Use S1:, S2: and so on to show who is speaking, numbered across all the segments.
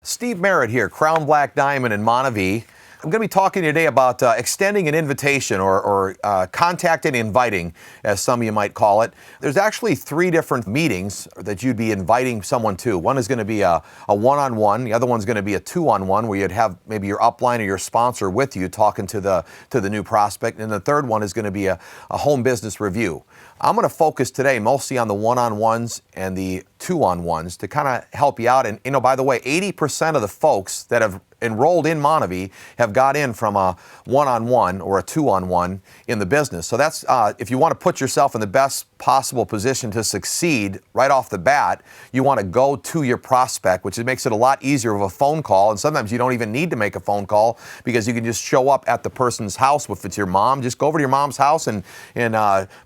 S1: Steve Merritt here, Crown Black Diamond in Montague. I'm going to be talking today about extending an invitation or contacting and inviting, as some of you might call it. There's actually 3 different meetings that you'd be inviting someone to. One is going to be a one-on-one. The other one's going to be a 2-on-1 where you'd have maybe your upline or your sponsor with you talking to the new prospect. And the third one is going to be a home business review. I'm going to focus today mostly on the one-on-ones and the 2-on-1s to kind of help you out. And, by the way, 80% of the folks that have enrolled in Montague have got in from a one-on-one or a 2-on-1 in the business. So that's, if you want to put yourself in the best possible position to succeed right off the bat, you want to go to your prospect, which makes it a lot easier of a phone call. And sometimes you don't even need to make a phone call because you can just show up at the person's house. If it's your mom, just go over to your mom's house and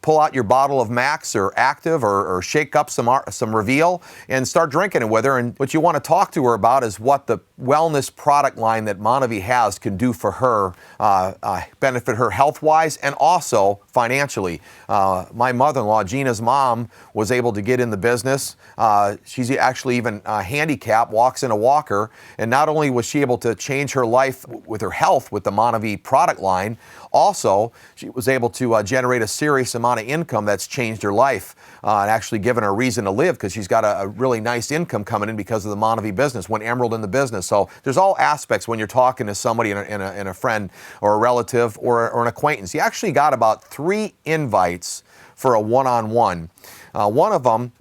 S1: pull out your bottle of Max or Active or shake up some Reveal and start drinking it with her. And what you want to talk to her about is what the wellness product line that Montague has can do for her, benefit her health-wise and also financially. My mother-in-law, Gina's mom, was able to get in the business. She's actually even handicapped, walks in a walker, and not only was she able to change her life with her health with the Montague product line, also she was able to generate a serious amount of income that's changed her life and actually given her a reason to live because she's got a really nice income coming in because of the Montague business, went emerald in the business. So there's all aspects when you're talking to somebody and a friend or a relative or an acquaintance. You actually got about 3 invites for a one-on-one. One of them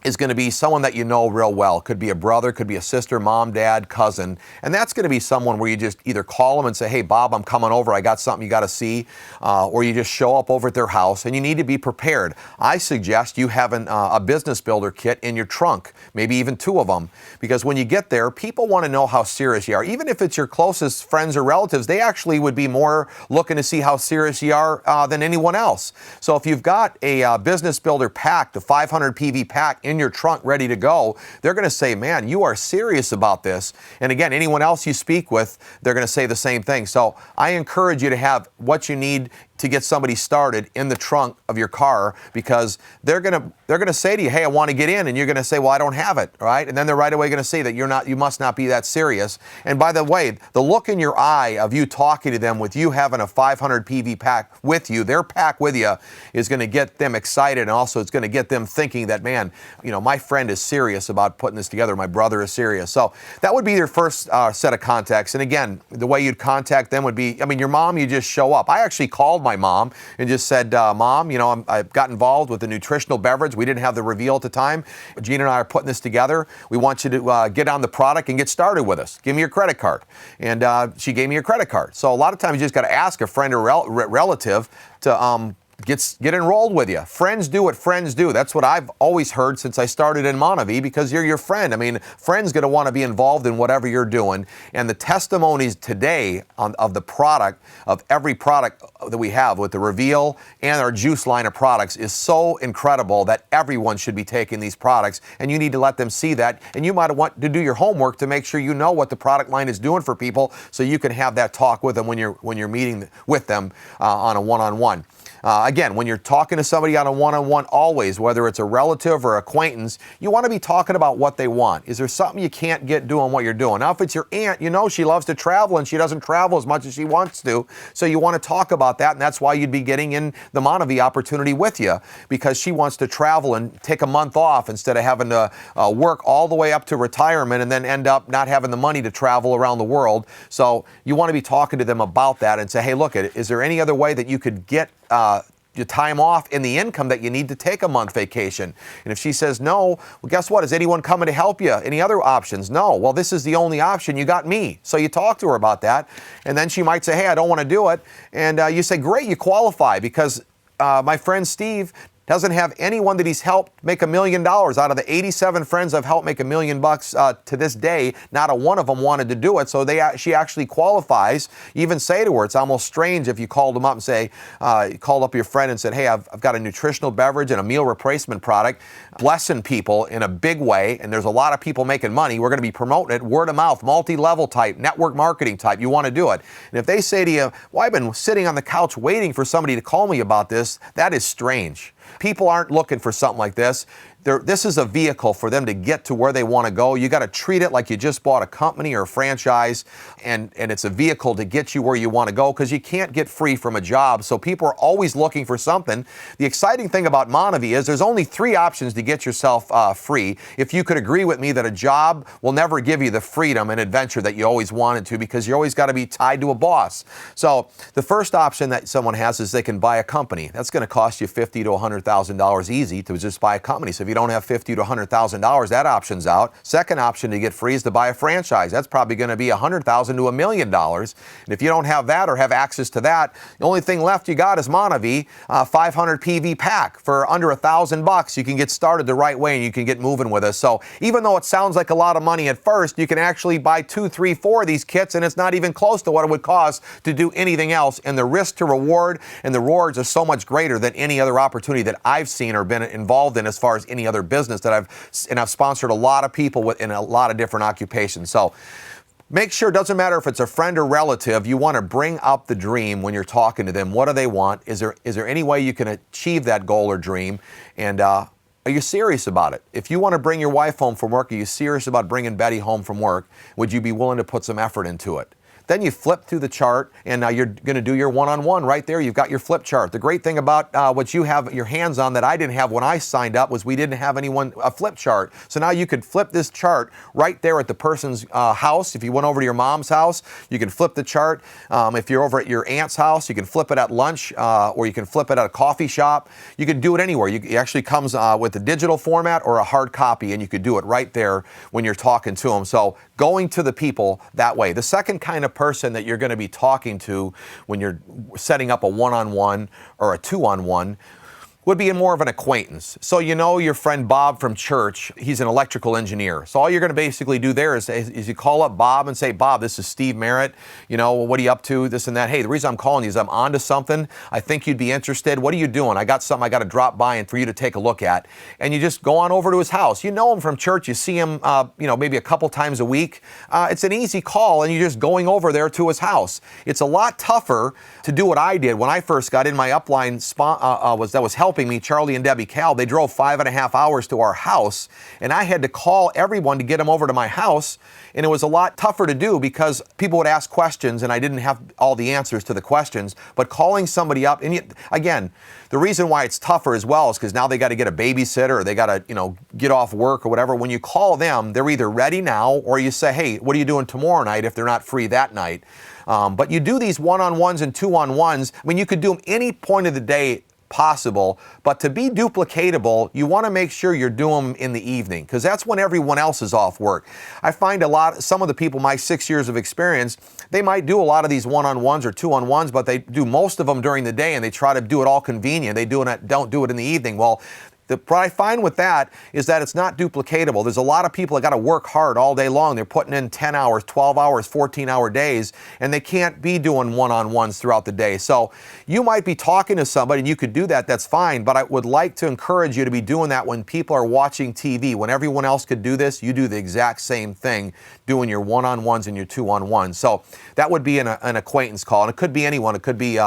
S1: is going to be someone that you know real well. Could be a brother, could be a sister, mom, dad, cousin. And that's going to be someone where you just either call them and say, hey, Bob, I'm coming over. I got something you got to see. Or you just show up over at their house and you need to be prepared. I suggest you have a business builder kit in your trunk, maybe even 2 of them. Because when you get there, people want to know how serious you are. Even if it's your closest friends or relatives, they actually would be more looking to see how serious you are than anyone else. So if you've got a business builder pack, the 500 PV pack in your trunk ready to go, they're going to say, man, you are serious about this. And again, anyone else you speak with, they're going to say the same thing. So I encourage you to have what you need to get somebody started in the trunk of your car because they're going to say to you, hey, I want to get in. And you're going to say, well, I don't have it, right? And then they're right away going to say that you must not be that serious. And by the way, the look in your eye of you talking to them with you having a 500 PV pack with you, their pack with you is going to get them excited. And also it's going to get them thinking that, man, my friend is serious about putting this together. My brother is serious. So that would be your first set of contacts. And again, the way you'd contact them would be, your mom, you just show up. I actually called my mom and just said, Mom, I've got involved with the nutritional beverage. We didn't have the Reveal at the time. Gina and I are putting this together. We want you to get on the product and get started with us. Give me your credit card. And she gave me a credit card. So a lot of times you just got to ask a friend or relative to get enrolled with you. Friends do what friends do. That's what I've always heard since I started in Montague because you're your friend. Friends going to want to be involved in whatever you're doing. And the testimonies today of the product, of every product that we have with the Reveal and our juice line of products is so incredible that everyone should be taking these products. And you need to let them see that. And you might want to do your homework to make sure you know what the product line is doing for people so you can have that talk with them when you're meeting with them on a one-on-one. Again, when you're talking to somebody on a one-on-one, always, whether it's a relative or acquaintance, you want to be talking about what they want. Is there something you can't get doing what you're doing? Now, if it's your aunt, she loves to travel and she doesn't travel as much as she wants to. So you want to talk about that, and that's why you'd be getting in the Montague opportunity with you because she wants to travel and take a month off instead of having to work all the way up to retirement and then end up not having the money to travel around the world. So you want to be talking to them about that and say, hey, look, is there any other way that you could get your time off and the income that you need to take a month vacation? And if she says no, well, guess what? Is anyone coming to help you? Any other options? No. Well, this is the only option. You got me. So you talk to her about that. And then she might say, hey, I don't want to do it. And you say, great, you qualify because my friend Steve doesn't have anyone that he's helped make $1 million. Out of the 87 friends I've helped make $1 million to this day, not a one of them wanted to do it. So she actually qualifies. Even say to her, it's almost strange if you called them up and say, you called up your friend and said, hey, I've got a nutritional beverage and a meal replacement product, blessing people in a big way. And there's a lot of people making money. We're going to be promoting it, word of mouth, multi-level type, network marketing type. You want to do it. And if they say to you, well, I've been sitting on the couch waiting for somebody to call me about this, that is strange. People aren't looking for something like this. this is a vehicle for them to get to where they want to go. You got to treat it like you just bought a company or a franchise, and it's a vehicle to get you where you want to go, because you can't get free from a job. So people are always looking for something. The exciting thing about Monavie is there's only 3 options to get yourself free. If you could agree with me that a job will never give you the freedom and adventure that you always wanted to, because you always got to be tied to a boss. So the first option that someone has is they can buy a company. That's going to cost you $50,000 to $100,000 easy to just buy a company. So if you don't have $50,000 to $100,000, that option's out. Second option to get free is to buy a franchise. That's probably going to be $100,000 to $1 million. And if you don't have that or have access to that, the only thing left you got is Monavie, 500 PV pack for under $1,000. You can get started the right way and you can get moving with us. So even though it sounds like a lot of money at first, you can actually buy 2, 3, 4 of these kits, and it's not even close to what it would cost to do anything else. And the risk to reward and the rewards are so much greater than any other opportunity that I've seen or been involved in as far as any other business that I've sponsored a lot of people in a lot of different occupations. So make sure, it doesn't matter if it's a friend or relative, you want to bring up the dream when you're talking to them. What do they want? Is there any way you can achieve that goal or dream? And are you serious about it? If you want to bring your wife home from work, are you serious about bringing Betty home from work? Would you be willing to put some effort into it? Then you flip through the chart, and now you're going to do your one-on-one right there. You've got your flip chart. The great thing about what you have your hands on that I didn't have when I signed up was we didn't have a flip chart. So now you could flip this chart right there at the person's house. If you went over to your mom's house, you can flip the chart. If you're over at your aunt's house, you can flip it at lunch, or you can flip it at a coffee shop. You can do it anywhere. It actually comes with a digital format or a hard copy, and you could do it right there when you're talking to them. So going to the people that way. The second kind of person that you're going to be talking to when you're setting up a one-on-one or a two-on-one would be more of an acquaintance. So you know your friend Bob from church, he's an electrical engineer. So all you're going to basically do there is you call up Bob and say, Bob, this is Steve Merritt. You know, what are you up to? This and that. Hey, the reason I'm calling you is I'm onto something. I think you'd be interested. What are you doing? I got something I got to drop by and for you to take a look at. And you just go on over to his house. You know him from church. You see him, maybe a couple times a week. It's an easy call, and you're just going over there to his house. It's a lot tougher to do what I did when I first got in. My upline that was helping me, Charlie and Debbie Cal. They drove 5.5 hours to our house, and I had to call everyone to get them over to my house. And it was a lot tougher to do because people would ask questions and I didn't have all the answers to the questions. But calling somebody up, and again, the reason why it's tougher as well is because now they got to get a babysitter, or they got to, get off work or whatever. When you call them, they're either ready now, or you say, hey, what are you doing tomorrow night if they're not free that night? But you do these one-on-ones and two-on-ones. I mean, you could do them any point of the day possible, but to be duplicatable, you want to make sure you're doing them in the evening, because that's when everyone else is off work. I find some of the people, my 6 years of experience, they might do a lot of these one-on-ones or two-on-ones, but they do most of them during the day, and they try to do it all convenient. They don't do it in the evening. Well, what I find with that is that it's not duplicatable. There's a lot of people that got to work hard all day long. They're putting in 10 hours, 12 hours, 14-hour days, and they can't be doing one-on-ones throughout the day. So you might be talking to somebody, and you could do that. That's fine. But I would like to encourage you to be doing that when people are watching TV. When everyone else could do this, you do the exact same thing, doing your one-on-ones and your two-on-ones. So that would be an acquaintance call. And it could be anyone. It could be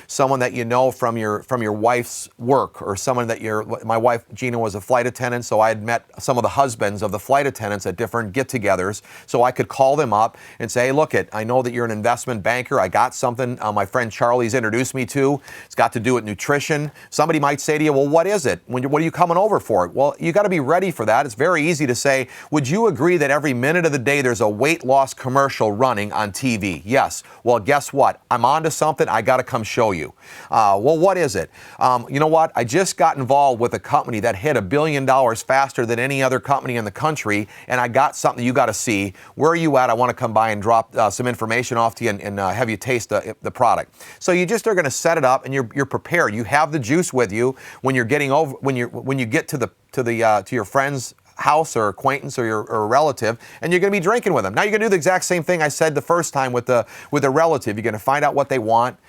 S1: someone that you know from your wife's work, or someone that my wife Gina was a flight attendant, so I had met some of the husbands of the flight attendants at different get-togethers, so I could call them up and say, hey, look, I know that you're an investment banker. I got something my friend Charlie's introduced me to. It's got to do with nutrition. Somebody might say to you, well, what is it? What are you coming over for? Well, you got to be ready for that. It's very easy to say, would you agree that every minute of the day there's a weight loss commercial running on TV? Yes. Well, guess what? I'm onto something. I got to come show you. Well, what is it? You know what? I just got involved with a company that hit $1 billion faster than any other company in the country, and I got something you got to see. Where are you at? I want to come by and drop some information off to you and have you taste the product. So you just are going to set it up, and you're prepared. You have the juice with you when you're getting over when you get to your friend's house or acquaintance or your relative, and you're going to be drinking with them. Now you're going to do the exact same thing I said the first time with a relative. You're going to find out what they want.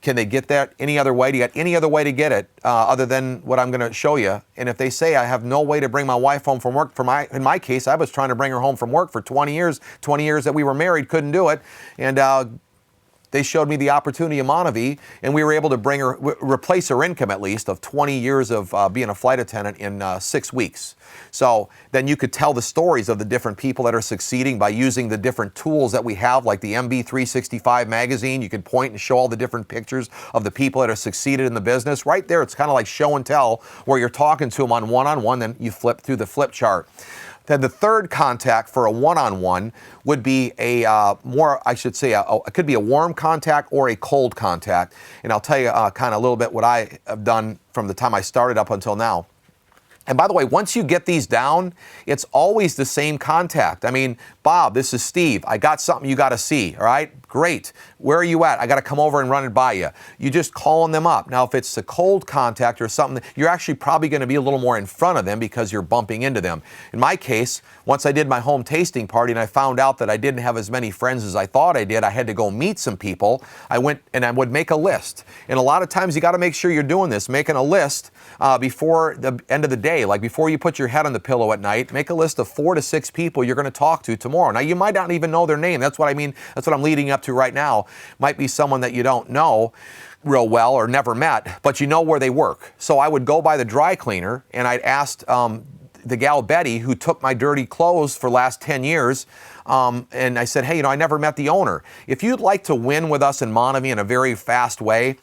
S1: Can they get that any other way? Do you got any other way to get it other than what I'm going to show you? And if they say, I have no way to bring my wife home from work, in my case, I was trying to bring her home from work for 20 years that we were married, couldn't do it. And They showed me the opportunity in Monavie, and we were able to replace her income, at least, of 20 years of being a flight attendant in 6 weeks. So then you could tell the stories of the different people that are succeeding by using the different tools that we have, like the MB365 magazine. You can point and show all the different pictures of the people that have succeeded in the business. Right there, it's kind of like show and tell, where you're talking to them on one-on-one, then you flip through the flip chart. Then the third contact for a one-on-one would be a it could be a warm contact or a cold contact. And I'll tell you kind of a little bit what I have done from the time I started up until now. And by the way, once you get these down, it's always the same contact. I mean, Bob, this is Steve. I got something you got to see, all right? Great. Where are you at? I got to come over and run it by you. You just calling them up. Now, if it's a cold contact or something, you're actually probably going to be a little more in front of them because you're bumping into them. In my case, once I did my home tasting party and I found out that I didn't have as many friends as I thought I did, I had to go meet some people. I went and I would make a list. And a lot of times you got to make sure you're doing this, making a list before the end of the day. Like before you put your head on the pillow at night, make a list of 4 to 6 people you're going to talk to tomorrow. Now, you might not even know their name. That's what I mean. That's what I'm leading up to right now. Might be someone that you don't know real well or never met, but you know where they work. So I would go by the dry cleaner and I'd asked the gal Betty, who took my dirty clothes for the last 10 years, and I said, hey, I never met the owner. If you'd like to win with us in Monavie in a very fast way,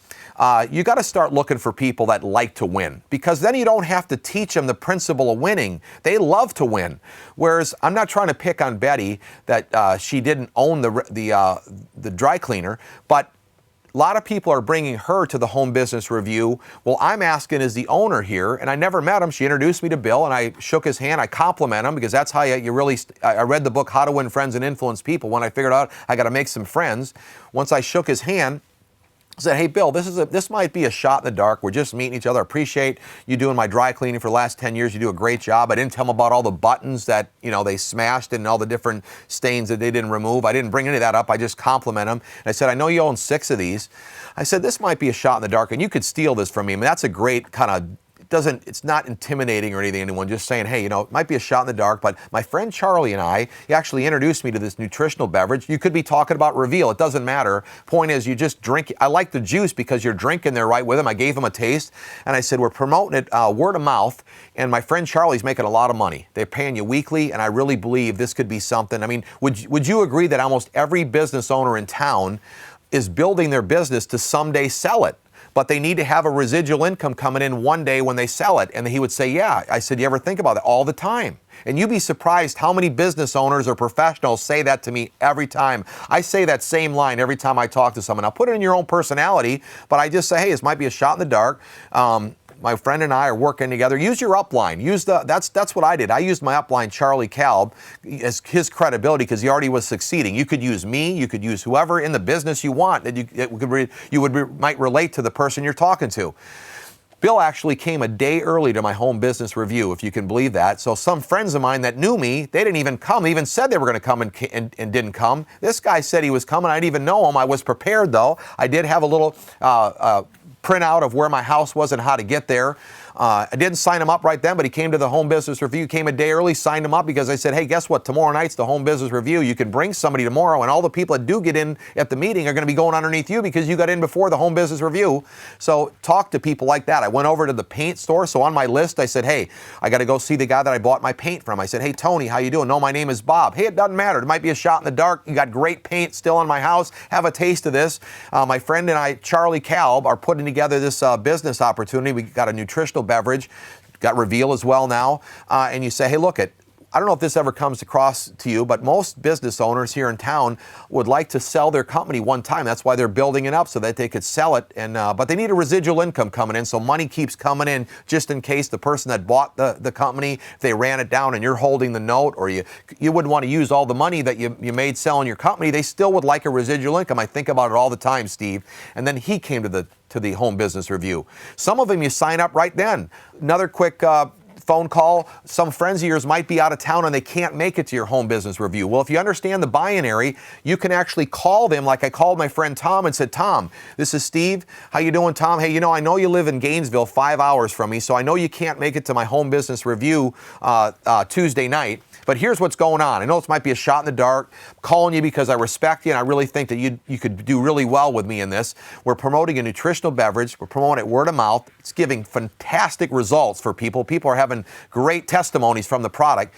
S1: you got to start looking for people that like to win, because then you don't have to teach them the principle of winning. They love to win. Whereas I'm not trying to pick on Betty that she didn't own the dry cleaner, but a lot of people are bringing her to the Home Business Review. Well, I'm asking as the owner here, and I never met him. She introduced me to Bill, and I shook his hand. I compliment him because that's how you really. I read the book How to Win Friends and Influence People. When I figured out I got to make some friends, once I shook his hand, I said, hey, Bill, this might be a shot in the dark. We're just meeting each other. I appreciate you doing my dry cleaning for the last 10 years. You do a great job. I didn't tell them about all the buttons that, they smashed and all the different stains that they didn't remove. I didn't bring any of that up. I just compliment them. And I said, I know you own 6 of these. I said, this might be a shot in the dark, and you could steal this from me. I mean, that's a great kind of, it's not intimidating or anything, anyone, just saying, hey, it might be a shot in the dark, but my friend Charlie and he actually introduced me to this nutritional beverage. You could be talking about Reveal. It doesn't matter. Point is, you just drink. I like the juice because you're drinking there right with him. I gave him a taste, and I said, we're promoting it word of mouth, and my friend Charlie's making a lot of money. They're paying you weekly, and I really believe this could be something. I mean, would you agree that almost every business owner in town is building their business to someday sell it? But they need to have a residual income coming in one day when they sell it. And he would say, yeah. I said, you ever think about that? All the time. And you'd be surprised how many business owners or professionals say that to me every time. I say that same line every time I talk to someone. I'll put it in your own personality, but I just say, hey, this might be a shot in the dark. My friend and I are working together. Use your upline. That's what I did. I used my upline, Charlie Kalb, as his credibility because he already was succeeding. You could use me. You could use whoever in the business you want that might relate to the person you're talking to. Bill actually came a day early to my Home Business Review, if you can believe that. So some friends of mine that knew me, they didn't even come. They even said they were going to come and didn't come. This guy said he was coming. I didn't even know him. I was prepared, though. I did have a little printout of where my house was and how to get there. I didn't sign him up right then, but he came to the Home Business Review, came a day early, signed him up because I said, hey, guess what? Tomorrow night's the Home Business Review. You can bring somebody tomorrow, and all the people that do get in at the meeting are going to be going underneath you because you got in before the Home Business Review. So talk to people like that. I went over to the paint store. So on my list, I said, hey, I got to go see the guy that I bought my paint from. I said, hey, Tony, how you doing? No, my name is Bob. Hey, it doesn't matter. It might be a shot in the dark. You got great paint still in my house. Have a taste of this. My friend and I, Charlie Kalb, are putting together this business opportunity. We got a nutritional beverage. Got Reveal as well now, and you say, hey, look, I don't know if this ever comes across to you, but most business owners here in town would like to sell their company one time. That's why they're building it up so that they could sell it, but they need a residual income coming in, so money keeps coming in just in case the person that bought the company, if they ran it down and you're holding the note, or you wouldn't want to use all the money that you made selling your company, they still would like a residual income. I think about it all the time, Steve. And then he came to the Home Business Review. Some of them you sign up right then. Another quick phone call. Some friends of yours might be out of town and they can't make it to your home business review. Well, if you understand the binary, you can actually call them like I called my friend Tom and said, Tom, this is Steve. How you doing, Tom? Hey, I know you live in Gainesville, 5 hours from me, so I know you can't make it to my home business review Tuesday night. But here's what's going on. I know this might be a shot in the dark. I'm calling you because I respect you and I really think that you could do really well with me in this. We're promoting a nutritional beverage. We're promoting it word of mouth. It's giving fantastic results for people. People are having great testimonies from the product.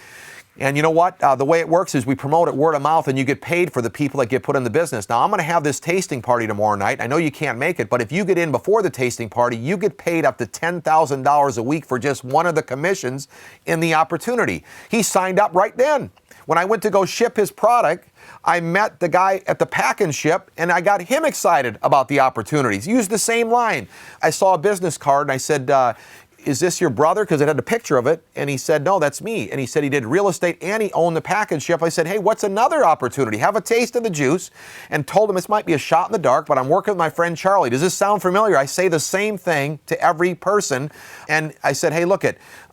S1: And you know what? The way it works is we promote it word of mouth and you get paid for the people that get put in the business. Now, I'm going to have this tasting party tomorrow night. I know you can't make it, but if you get in before the tasting party, you get paid up to $10,000 a week for just one of the commissions in the opportunity. He signed up right then. When I went to go ship his product, I met the guy at the pack and ship, and I got him excited about the opportunities. He used the same line. I saw a business card, and I said, is this your brother? Because it had a picture of it. And he said, no, that's me. And he said he did real estate and he owned the package ship. I said, hey, what's another opportunity? Have a taste of the juice. And told him this might be a shot in the dark, but I'm working with my friend Charlie. Does this sound familiar? I say the same thing to every person. And I said, hey, look,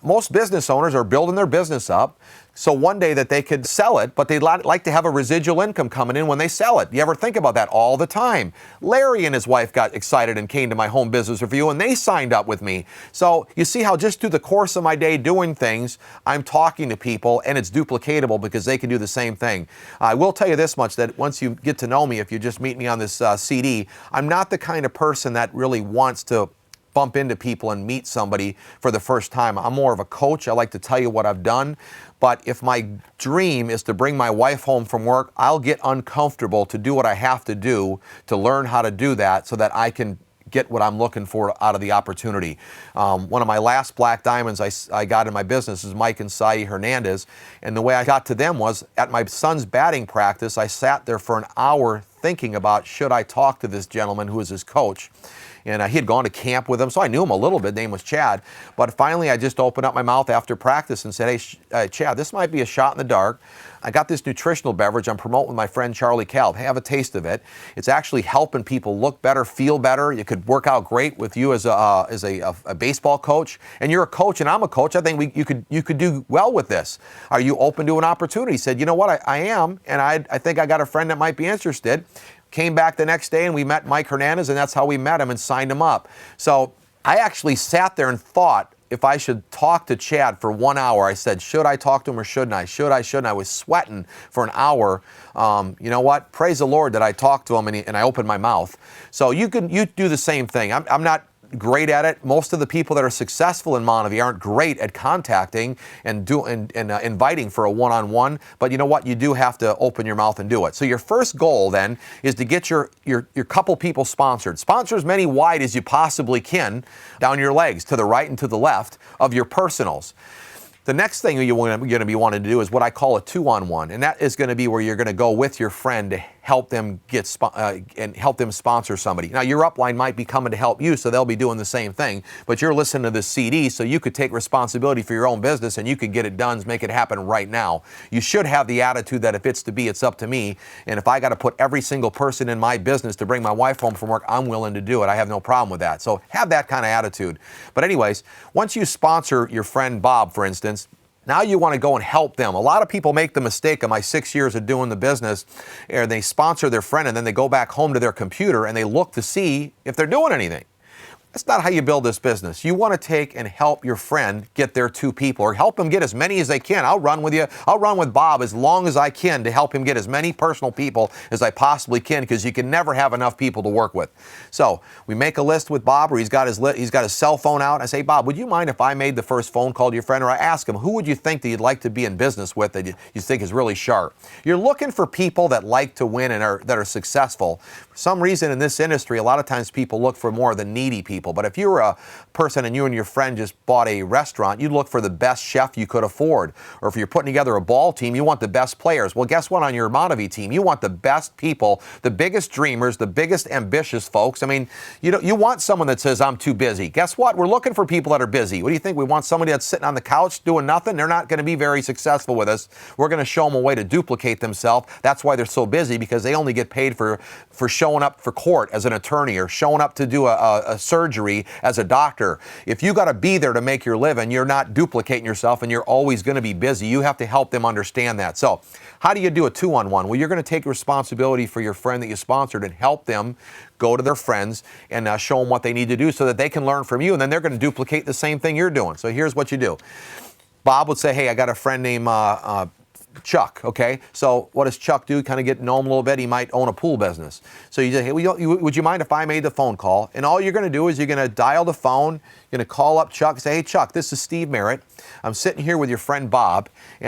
S1: most business owners are building their business up so one day that they could sell it, but they'd like to have a residual income coming in when they sell it. You ever think about that? All the time. Larry and his wife got excited and came to my home business review and they signed up with me. So you see how just through the course of my day doing things, I'm talking to people and it's duplicatable because they can do the same thing. I will tell you this much, that once you get to know me, if you just meet me on this CD, I'm not the kind of person that really wants to bump into people and meet somebody for the first time. I'm more of a coach. I like to tell you what I've done. But if my dream is to bring my wife home from work, I'll get uncomfortable to do what I have to do to learn how to do that so that I can get what I'm looking for out of the opportunity. One of my last black diamonds I got in my business is Mike and Sai Hernandez. And the way I got to them was at my son's batting practice, I sat there for an hour thinking about, should I talk to this gentleman who is his coach? And he had gone to camp with him, so I knew him a little bit. His name was Chad. But finally, I just opened up my mouth after practice and said, hey, Chad, this might be a shot in the dark. I got this nutritional beverage I'm promoting with my friend Charlie Calv. Have a taste of it. It's actually helping people look better, feel better. It could work out great with you as a baseball coach. And you're a coach and I'm a coach. I think you could do well with this. Are you open to an opportunity? He said, you know what, I am. And I think I got a friend that might be interested. Came back the next day and we met Mike Hernandez, and that's how we met him and signed him up. So I actually sat there and thought if I should talk to Chad for 1 hour. I said, should I talk to him or shouldn't I? Should I, shouldn't I? I was sweating for an hour. You know what? Praise the Lord that I talked to him and I opened my mouth. So you do the same thing. I'm not great at it. Most of the people that are successful in Monavie aren't great at contacting and inviting for a one-on-one, but you know what? You do have to open your mouth and do it. So your first goal then is to get your couple people sponsored. Sponsor as many wide as you possibly can down your legs, to the right and to the left of your personals. The next thing you're going to be wanting to do is what I call a two-on-one, and that is going to be where you're going to go with your friend to help them and help them sponsor somebody. Now, your upline might be coming to help you, so they'll be doing the same thing, but you're listening to this CD, so you could take responsibility for your own business and you could get it done, make it happen right now. You should have the attitude that if it's to be, it's up to me, and if I got to put every single person in my business to bring my wife home from work, I'm willing to do it. I have no problem with that. So have that kind of attitude. But anyways, once you sponsor your friend Bob, for instance, now you want to go and help them. A lot of people make the mistake of my 6 years of doing the business, and they sponsor their friend and then they go back home to their computer and they look to see if they're doing anything. That's not how you build this business. You want to take and help your friend get their two people, or help them get as many as they can. I'll run with you. I'll run with Bob as long as I can to help him get as many personal people as I possibly can, because you can never have enough people to work with. So we make a list with Bob, or he's got his cell phone out. I say, Bob, would you mind if I made the first phone call to your friend? Or I ask him, who would you think that you'd like to be in business with that you think is really sharp? You're looking for people that like to win and that are successful. For some reason in this industry, a lot of times people look for more of the needy people. But if you're a person and you and your friend just bought a restaurant, you'd look for the best chef you could afford. Or if you're putting together a ball team, you want the best players. Well, guess what? On your Monavie team, you want the best people, the biggest dreamers, the biggest ambitious folks. I mean, you want someone that says, I'm too busy. Guess what? We're looking for people that are busy. What do you think? We want somebody that's sitting on the couch doing nothing? They're not going to be very successful with us. We're going to show them a way to duplicate themselves. That's why they're so busy, because they only get paid for showing up for court as an attorney, or showing up to do a surgery surgery as a doctor. If you got to be there to make your living, you're not duplicating yourself and you're always going to be busy. You have to help them understand that. So how do you do a 2-on-1? Well, you're going to take responsibility for your friend that you sponsored and help them go to their friends and show them what they need to do so that they can learn from you, and then they're going to duplicate the same thing you're doing. So here's what you do. Bob would say, hey, I got a friend named Chuck, okay? So what does Chuck do? Kind of get to know him a little bit. He might own a pool business. So you say, hey, would you mind if I made the phone call? And all you're going to do is you're going to dial the phone, you're going to call up Chuck and say, hey, Chuck, this is Steve Merritt. I'm sitting here with your friend Bob, and